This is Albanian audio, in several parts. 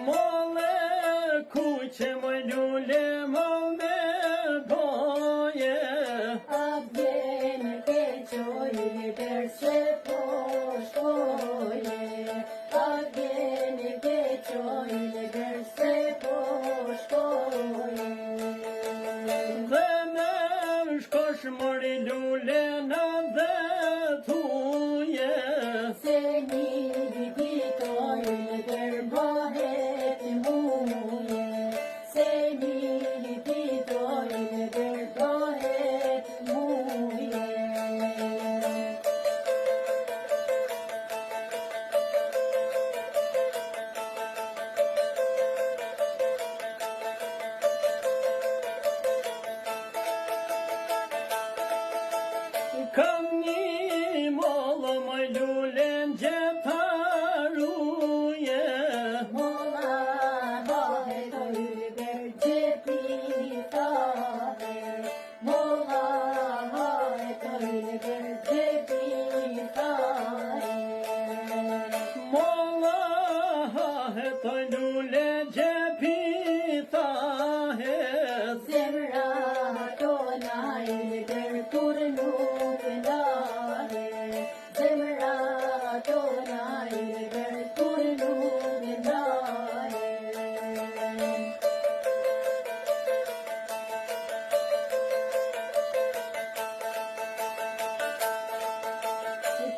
Mole kuqe më lule mole boje. Abjene keqoje derse po shkoje. Abjene keqoje derse po shkoje. Dhe me shkosh mori lule në dhe thuje. Se një vitoj dërbohet muje. Se një vitoj dërbohet muje. Kam një mollë më lullen gjeptaruje. Molla hahet ojber gjepi thahe. Molla hahet ojber gjepi thahe. Molla hahet oj lule gjepi thahet. Zemra tona ojber kur nuk ndahe. Zemra tona ojber kur nuk ndahe.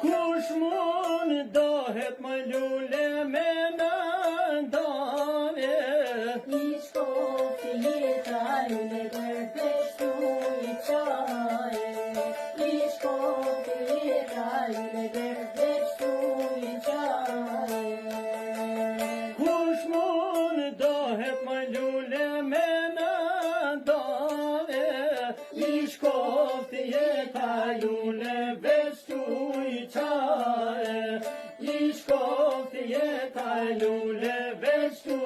Kush mund dohet më lule me nëndave. I shkofti jetaj me dërpeshtu i qaje. I shkofti jetaj me dërpeshtu i qaje. Kush mund dohet më lule me nëndave. I shkofti jeta lule veçtu i qaje. I shkofti jeta lule veçtu